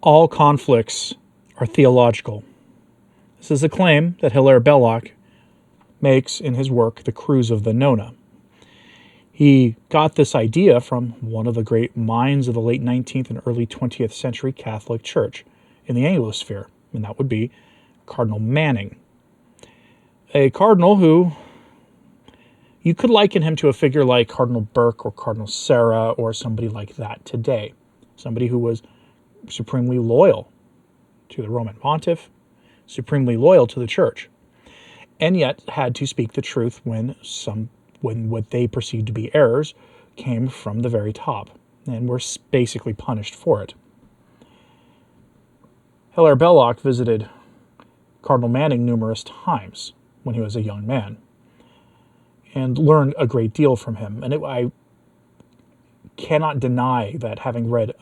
All conflicts are theological. This is a claim that Hilaire Belloc makes in his work, The Cruise of the Nona. He got this idea from one of the great minds of the late 19th and early 20th century Catholic Church in the Anglosphere, and that would be Cardinal Manning. A cardinal who, you could liken him to a figure like Cardinal Burke or Cardinal Sarah or somebody like that today. Somebody who was supremely loyal to the Roman Pontiff, supremely loyal to the Church, and yet had to speak the truth when what they perceived to be errors came from the very top, and were basically punished for it. Hilaire Belloc visited Cardinal Manning numerous times when he was a young man, and learned a great deal from him. And I cannot deny that, having read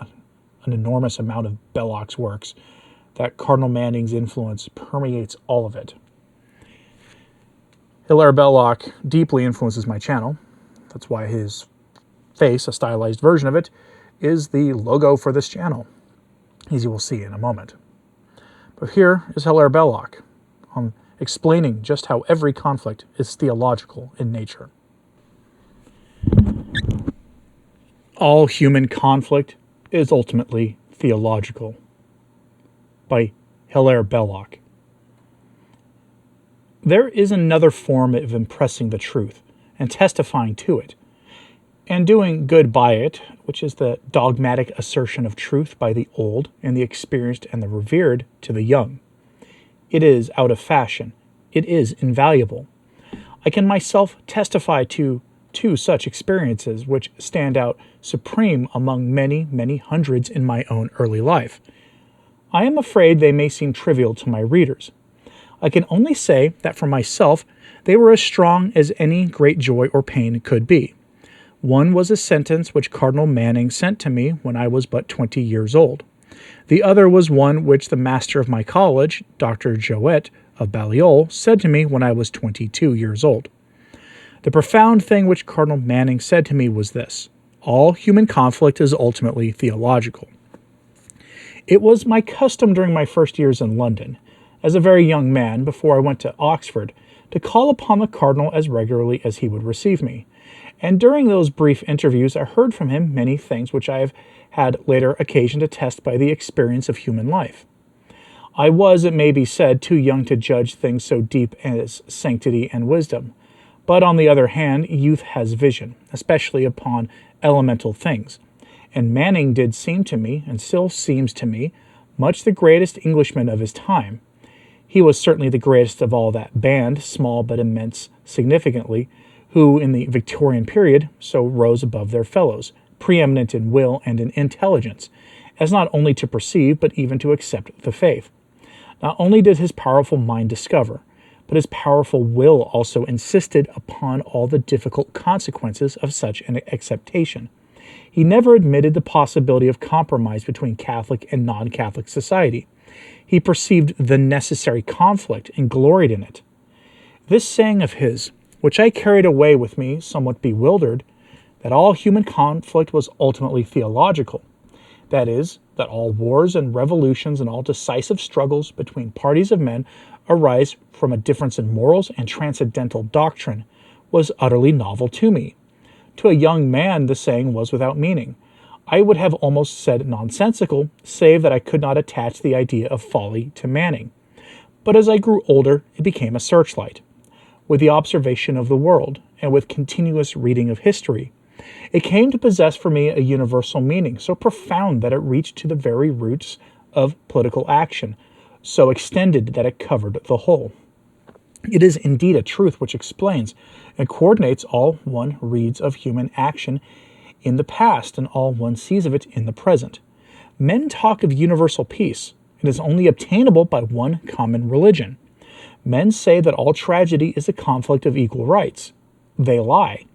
an enormous amount of Belloc's works, that Cardinal Manning's influence permeates all of it. Hilaire Belloc deeply influences my channel. That's why his face, a stylized version of it, is the logo for this channel, as you will see in a moment. But here is Hilaire Belloc on explaining just how every conflict is theological in nature. All human conflict is ultimately theological. By Hilaire Belloc. There is another form of impressing the truth and testifying to it, and doing good by it, which is the dogmatic assertion of truth by the old and the experienced and the revered to the young. It is out of fashion. It is invaluable. I can myself testify to two such experiences which stand out supreme among many, many hundreds in my own early life. I am afraid they may seem trivial to my readers. I can only say that for myself, they were as strong as any great joy or pain could be. One was a sentence which Cardinal Manning sent to me when I was but 20 years old. The other was one which the master of my college, Dr. Jouet of Balliol, said to me when I was 22 years old. The profound thing which Cardinal Manning said to me was this: all human conflict is ultimately theological. It was my custom during my first years in London, as a very young man before I went to Oxford, to call upon the Cardinal as regularly as he would receive me. And during those brief interviews, I heard from him many things which I have had later occasion to test by the experience of human life. I was, it may be said, too young to judge things so deep as sanctity and wisdom. But on the other hand, youth has vision, especially upon elemental things. And Manning did seem to me, and still seems to me, much the greatest Englishman of his time. He was certainly the greatest of all that band, small but immense significantly, who in the Victorian period so rose above their fellows, preeminent in will and in intelligence, as not only to perceive but even to accept the faith. Not only did his powerful mind discover, but his powerful will also insisted upon all the difficult consequences of such an acceptation. He never admitted the possibility of compromise between Catholic and non-Catholic society. He perceived the necessary conflict and gloried in it. This saying of his, which I carried away with me somewhat bewildered, that all human conflict was ultimately theological, that is, that all wars and revolutions and all decisive struggles between parties of men arise from a difference in morals and transcendental doctrine, was utterly novel to me. To a young man the saying was without meaning. I would have almost said nonsensical, save that I could not attach the idea of folly to Manning. But as I grew older, it became a searchlight. With the observation of the world, and with continuous reading of history, it came to possess for me a universal meaning, so profound that it reached to the very roots of political action, so extended that it covered the whole. It is indeed a truth which explains and coordinates all one reads of human action in the past and all one sees of it in the present. Men talk of universal peace. It is only obtainable by one common religion. Men say that all tragedy is a conflict of equal rights. They lie.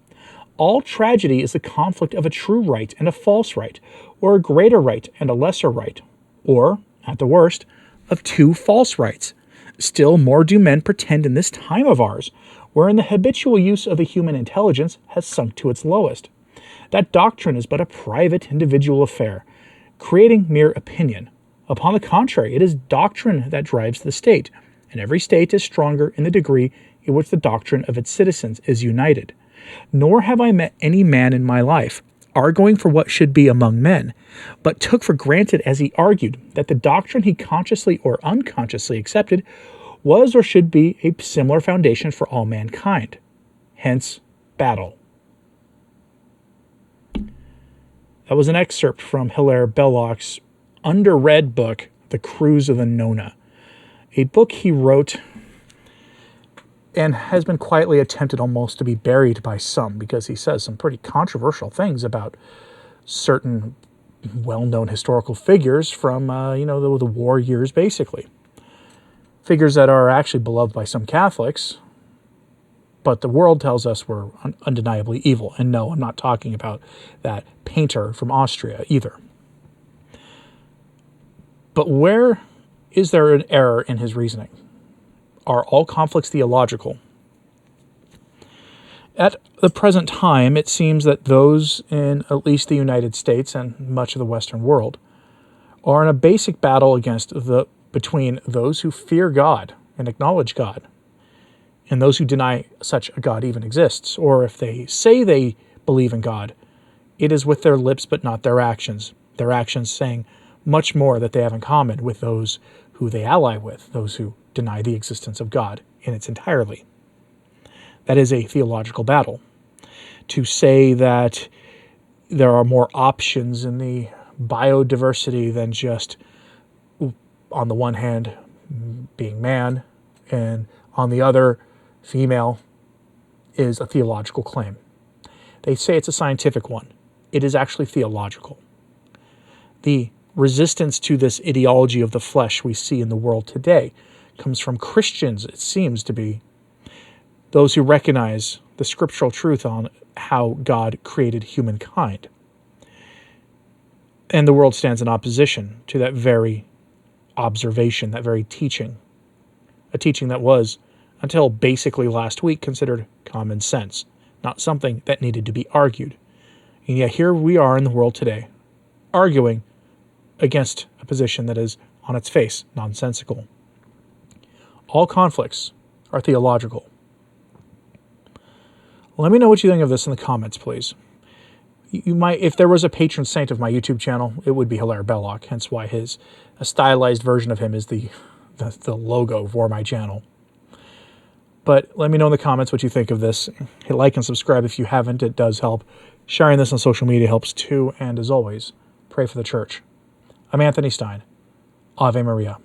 All tragedy is the conflict of a true right and a false right, or a greater right and a lesser right, or, at the worst, of two false rights. Still more do men pretend in this time of ours, wherein the habitual use of the human intelligence has sunk to its lowest. That doctrine is but a private individual affair, creating mere opinion, Upon the contrary, it is doctrine that drives the state, and every state is stronger in the degree in which the doctrine of its citizens is united. Nor have I met any man in my life, arguing for what should be among men, but took for granted as he argued that the doctrine he consciously or unconsciously accepted was or should be a similar foundation for all mankind. Hence, battle. That was an excerpt from Hilaire Belloc's underread book, The Cruise of the Nona, a book he wrote and has been quietly attempted almost to be buried by some because he says some pretty controversial things about certain well-known historical figures from, the war years, basically. Figures that are actually beloved by some Catholics, but the world tells us were undeniably evil. And no, I'm not talking about that painter from Austria either. But where is there an error in his reasoning? Are all conflicts theological? At the present time, it seems that those in at least the United States and much of the Western world are in a basic battle between those who fear God and acknowledge God and those who deny such a God even exists, or if they say they believe in God, it is with their lips but not their actions saying much more that they have in common with those who they ally with, those who deny the existence of God in its entirety. That is a theological battle. To say that there are more options in the biodiversity than just, on the one hand, being man, and on the other, female, is a theological claim. They say it's a scientific one. It is actually theological. The resistance to this ideology of the flesh we see in the world today comes from Christians, it seems to be, those who recognize the scriptural truth on how God created humankind. And the world stands in opposition to that very observation, that very teaching. A teaching that was, until basically last week, considered common sense, not something that needed to be argued. And yet here we are in the world today, arguing against a position that is, on its face, nonsensical. All conflicts are theological. Let me know what you think of this in the comments, please. You might, if there was a patron saint of my YouTube channel, it would be Hilaire Belloc, hence why a stylized version of him is the logo for my channel. But let me know in the comments what you think of this. Hit like and subscribe if you haven't. It does help. Sharing this on social media helps too. And as always, pray for the church. I'm Anthony Stine. Ave Maria.